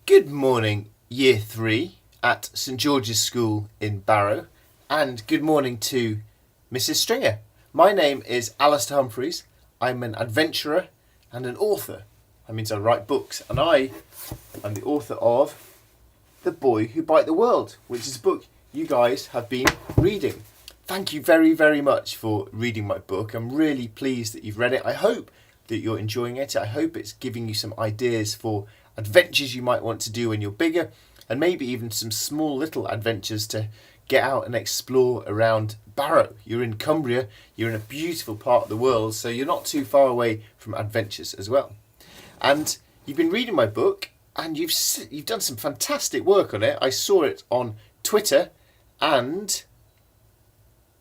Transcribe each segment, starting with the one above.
Good morning, Year 3 at St George's School in Barrow, and good morning to Mrs Stringer. My name is Alistair Humphreys. I'm an adventurer and an author. That means I write books, and I am the author of The Boy Who Bite the World, which is a book you guys have been reading. Thank you very, very much for reading my book. I'm really pleased that you've read it. I hope that you're enjoying it. I hope it's giving you some ideas for adventures you might want to do when you're bigger, and maybe even some small little adventures to get out and explore around Barrow. You're in Cumbria, you're in a beautiful part of the world, so you're not too far away from adventures as well. And you've been reading my book, and you've done some fantastic work on it. I saw it on Twitter, and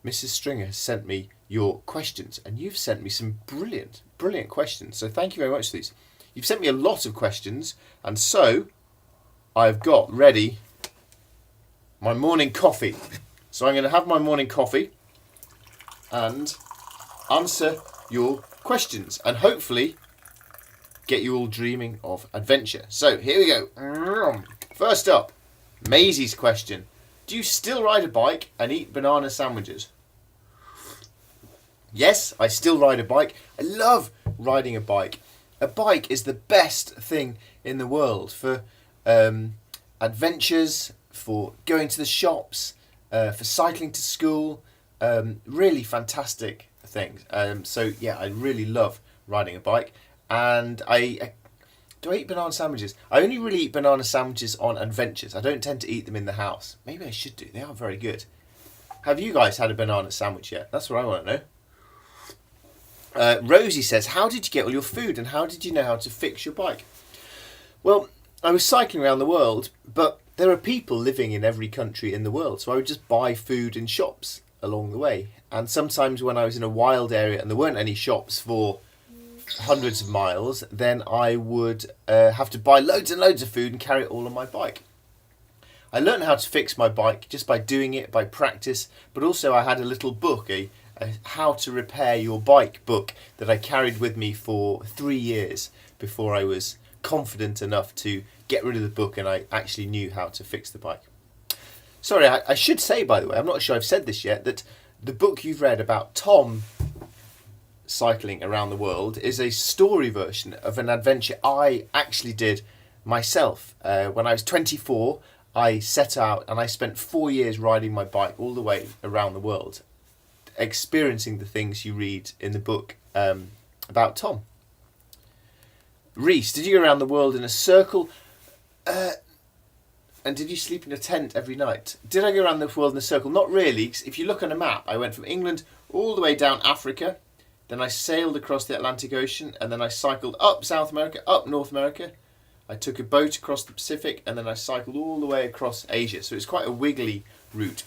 Mrs Stringer sent me your questions, and you've sent me some brilliant questions. So thank you very much for these. You've sent me a lot of questions, and so I've got ready my morning coffee. So I'm going to have my morning coffee and answer your questions, and hopefully get you all dreaming of adventure. So here we go. First up, Maisie's question. Do you still ride a bike and eat banana sandwiches? Yes, I still ride a bike. I love riding a bike. A bike is the best thing in the world for adventures, for going to the shops, for cycling to school. Really fantastic things. So yeah, I really love riding a bike. And do I eat banana sandwiches? I only really eat banana sandwiches on adventures. I don't tend to eat them in the house. Maybe I should do. They are very good. Have you guys had a banana sandwich yet? That's what I want to know. Rosie says, how did you get all your food and how did you know how to fix your bike? Well, I was cycling around the world, but there are people living in every country in the world, so I would just buy food in shops along the way. And sometimes when I was in a wild area and there weren't any shops for hundreds of miles, then I would have to buy loads and loads of food and carry it all on my bike. I learned how to fix my bike just by doing it, by practice, but also I had a little book, a how to repair your bike book that I carried with me for 3 years before I was confident enough to get rid of the book and I actually knew how to fix the bike. Sorry, I should say, by the way, I'm not sure I've said this yet, that the book you've read about Tom cycling around the world is a story version of an adventure I actually did myself. When I was 24, I set out and I spent 4 years riding my bike all the way around the world, experiencing the things you read in the book about Tom. Reese, did you go around the world in a circle? And did you sleep in a tent every night? Did I go around the world in a circle? Not really. If you look on a map, I went from England all the way down Africa, then I sailed across the Atlantic Ocean, and then I cycled up South America, up North America. I took a boat across the Pacific, and then I cycled all the way across Asia. So it's quite a wiggly route.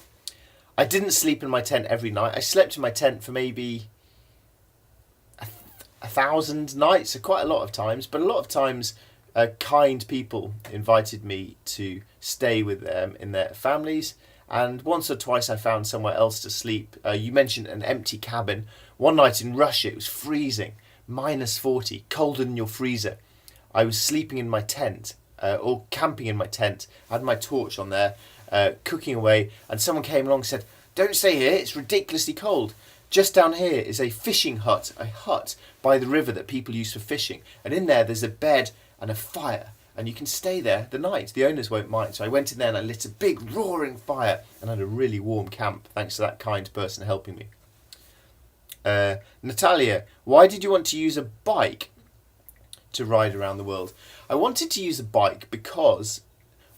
I didn't sleep in my tent every night. I slept in my tent for maybe 1,000 nights, so quite a lot of times. But a lot of times, kind people invited me to stay with them in their families. And once or twice I found somewhere else to sleep. You mentioned an empty cabin. One night in Russia, it was freezing, -40, colder than your freezer. I was sleeping in my tent, or camping in my tent. I had my torch on there, cooking away, and someone came along and said, don't stay here, it's ridiculously cold. Just down here is a fishing hut, a hut by the river that people use for fishing. And in there's a bed and a fire, and you can stay there the night. The owners won't mind. So I went in there and I lit a big roaring fire and had a really warm camp, thanks to that kind person helping me. Natalia, why did you want to use a bike to ride around the world? I wanted to use a bike because,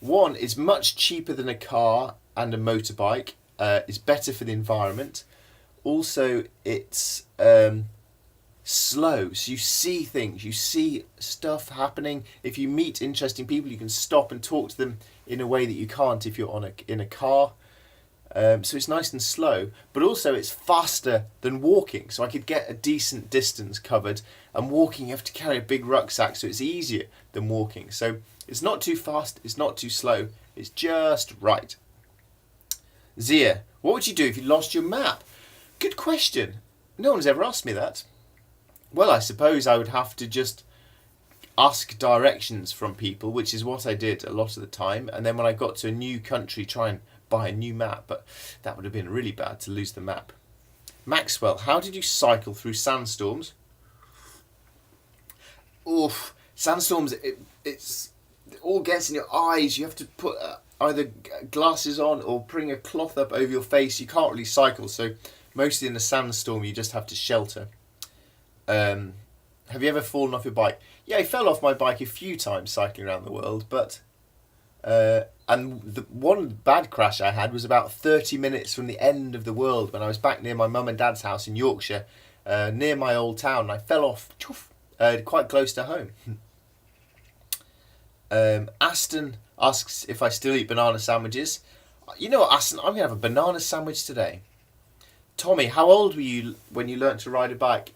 one, it's much cheaper than a car and a motorbike. It's better for the environment. Also, it's slow, so you see things, you see stuff happening. If you meet interesting people, you can stop and talk to them in a way that you can't if you're in a car. So it's nice and slow, but also it's faster than walking, so I could get a decent distance covered. And walking, you have to carry a big rucksack, so it's easier than walking. So it's not too fast, it's not too slow, it's just right. Zia, what would you do if you lost your map? Good question. No one's ever asked me that. Well, I suppose I would have to just ask directions from people, which is what I did a lot of the time. And then when I got to a new country, try and buy a new map, but that would have been really bad to lose the map. Maxwell, how did you cycle through sandstorms? Oof, sandstorms, it all gets in your eyes. You have to put either glasses on or bring a cloth up over your face. You can't really cycle, so mostly in a sandstorm you just have to shelter. Have you ever fallen off your bike? Yeah, I fell off my bike a few times cycling around the world, but and the one bad crash I had was about 30 minutes from the end of the world when I was back near my mum and dad's house in Yorkshire, near my old town. I fell off quite close to home. Aston asks if I still eat banana sandwiches. You know what, Aston, I'm going to have a banana sandwich today. Tommy, how old were you when you learnt to ride a bike?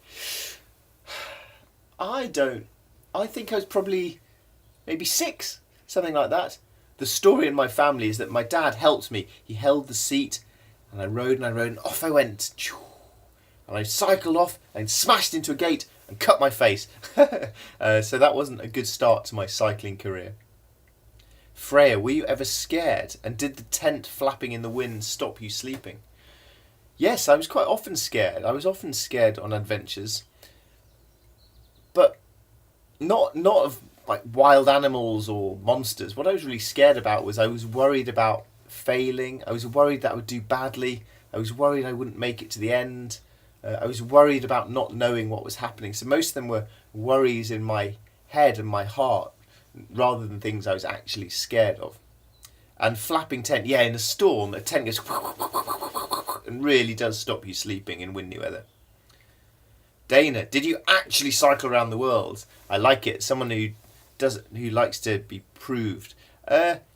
I think I was probably maybe 6, something like that. The story in my family is that my dad helped me. He held the seat and I rode and off I went. And I cycled off and smashed into a gate and cut my face. So that wasn't a good start to my cycling career. Freya, were you ever scared? And did the tent flapping in the wind stop you sleeping? Yes, I was quite often scared. I was often scared on adventures. But not of like wild animals or monsters. What I was really scared about was I was worried about failing. I was worried that I would do badly. I was worried I wouldn't make it to the end. I was worried about not knowing what was happening. So most of them were worries in my head and my heart rather than things I was actually scared of. And flapping tent, yeah, in a storm, a tent goes and really does stop you sleeping in windy weather. Dana, did you actually cycle around the world? I like it. Someone who likes to be proved.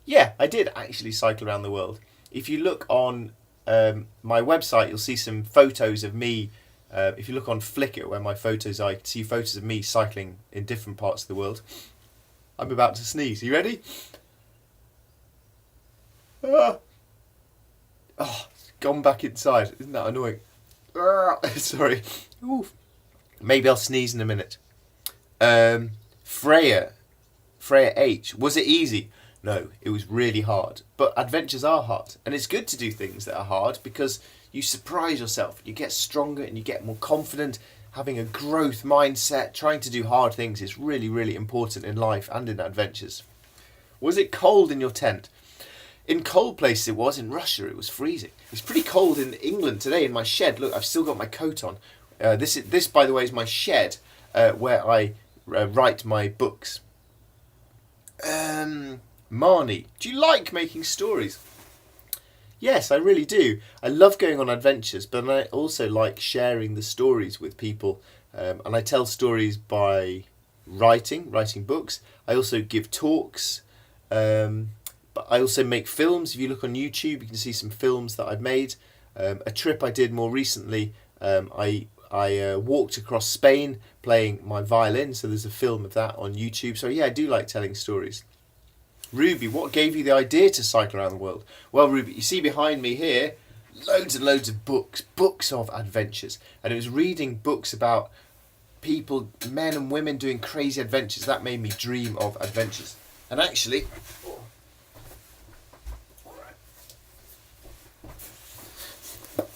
Yeah, I did actually cycle around the world. If you look on my website, you'll see some photos of me. If you look on Flickr, where my photos are, you can see photos of me cycling in different parts of the world. I'm about to sneeze. Are you ready? Oh, it's gone back inside. Isn't that annoying? Sorry. Oof. Maybe I'll sneeze in a minute. Freya H. Was it easy? No, it was really hard. But adventures are hard. And it's good to do things that are hard because you surprise yourself. You get stronger and you get more confident. Having a growth mindset, trying to do hard things is really, really important in life and in adventures. Was it cold in your tent? In cold places it was. In Russia it was freezing. It's pretty cold in England today in my shed. Look, I've still got my coat on. This, by the way, is my shed where I write my books. Marnie, do you like making stories? Yes, I really do. I love going on adventures, but I also like sharing the stories with people. And I tell stories by writing books. I also give talks. But I also make films. If you look on YouTube, you can see some films that I've made. A trip I did more recently, I walked across Spain playing my violin, so there's a film of that on YouTube. So yeah, I do like telling stories. Ruby, what gave you the idea to cycle around the world? Well, Ruby, you see behind me here, loads and loads of books of adventures. And it was reading books about people, men and women doing crazy adventures. That made me dream of adventures. And actually,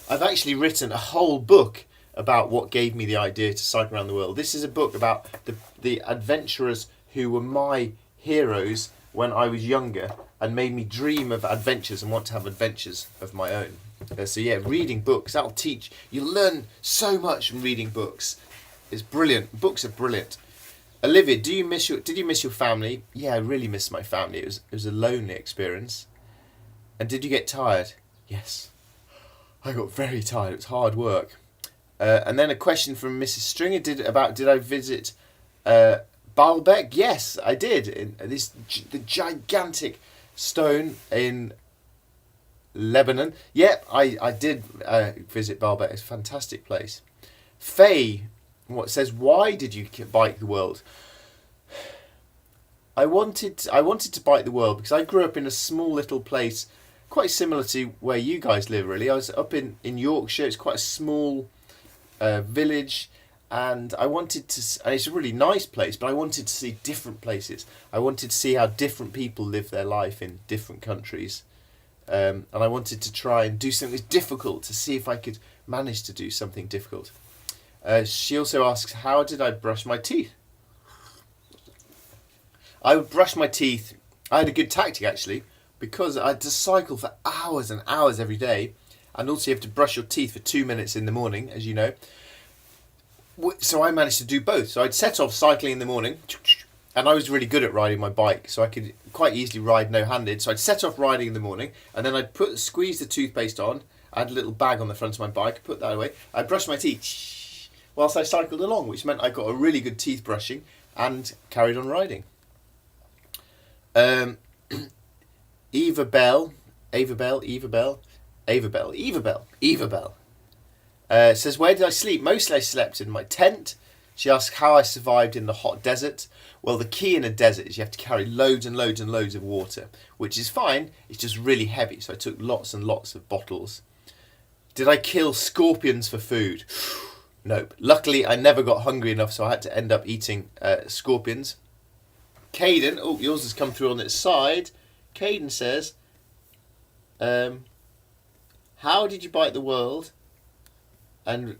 I've actually written a whole book about what gave me the idea to cycle around the world. This is a book about the adventurers who were my heroes when I was younger and made me dream of adventures and want to have adventures of my own. So yeah, reading books, that'll teach. You'll learn so much from reading books. It's brilliant. Books are brilliant. Olivia, did you miss your family? Yeah, I really missed my family. It was a lonely experience. And did you get tired? Yes. I got very tired. It was hard work. And then a question from Mrs. Stringer did I visit Baalbek? Yes, I did. The gigantic stone in Lebanon. Yep, I did visit Baalbek. It's a fantastic place. Faye, what says? Why did you bike the world? I wanted to bike the world because I grew up in a small little place, quite similar to where you guys live. Really, I was up in Yorkshire. It's quite a small village, and I wanted to. And it's a really nice place, but I wanted to see different places. I wanted to see how different people live their life in different countries, and I wanted to try and do something difficult to see if I could manage to do something difficult. She also asks, how did I brush my teeth? I would brush my teeth. I had a good tactic actually, because I had to cycle for hours and hours every day, and also you have to brush your teeth for 2 minutes in the morning, as you know. So I managed to do both. So I'd set off cycling in the morning, and I was really good at riding my bike, so I could quite easily ride no-handed. So I'd set off riding in the morning, and then I'd squeeze the toothpaste on. I had a little bag on the front of my bike, put that away. I'd brush my teeth whilst I cycled along, which meant I got a really good teeth brushing and carried on riding. Eva Bell says, where did I sleep? Mostly I slept in my tent. She asks how I survived in the hot desert. Well, the key in a desert is you have to carry loads and loads and loads of water, which is fine. It's just really heavy, so I took lots and lots of bottles. Did I kill scorpions for food? Nope. Luckily, I never got hungry enough, so I had to end up eating scorpions. Caden, oh, yours has come through on its side. Caden says, how did you bite the world? And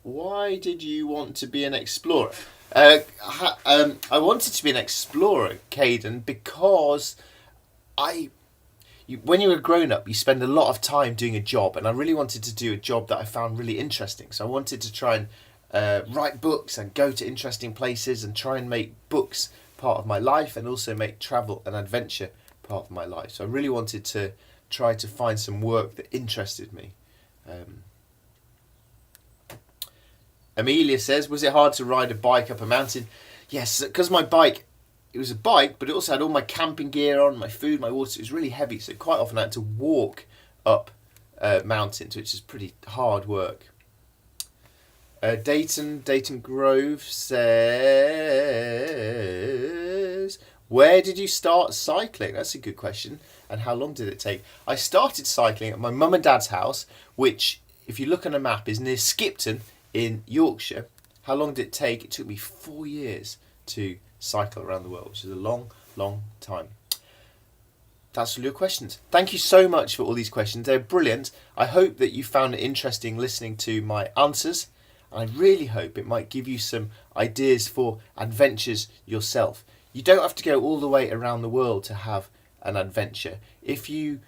why did you want to be an explorer? I wanted to be an explorer, Caden, because when you're a grown-up, you spend a lot of time doing a job, and I really wanted to do a job that I found really interesting. So I wanted to try and write books and go to interesting places and try and make books part of my life, and also make travel and adventure part of my life. So I really wanted to try to find some work that interested me. Amelia says, was it hard to ride a bike up a mountain? Yes, because my bike, it was a bike, but it also had all my camping gear on, my food, my water. It was really heavy, so quite often I had to walk up mountains, which is pretty hard work. Dayton Grove says, where did you start cycling? That's a good question. And how long did it take? I started cycling at my mum and dad's house, which, if you look on a map, is near Skipton in Yorkshire. How long did it take? It took me 4 years to cycle around the world, which is a long, long time. That's all your questions. Thank you so much for all these questions. They're brilliant. I hope that you found it interesting listening to my answers. I really hope it might give you some ideas for adventures yourself. You don't have to go all the way around the world to have an adventure. If you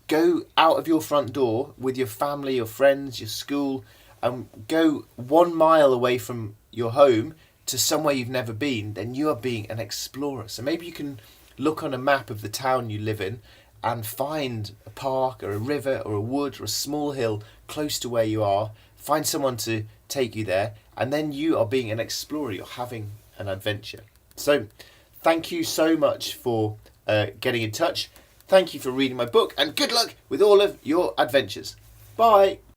go out of your front door with your family, your friends, your school, and go 1 mile away from your home to somewhere you've never been, then you are being an explorer. So maybe you can look on a map of the town you live in and find a park or a river or a wood or a small hill close to where you are. Find someone to take you there, and then you are being an explorer. You're having an adventure. So thank you so much for getting in touch. Thank you for reading my book, and good luck with all of your adventures. Bye.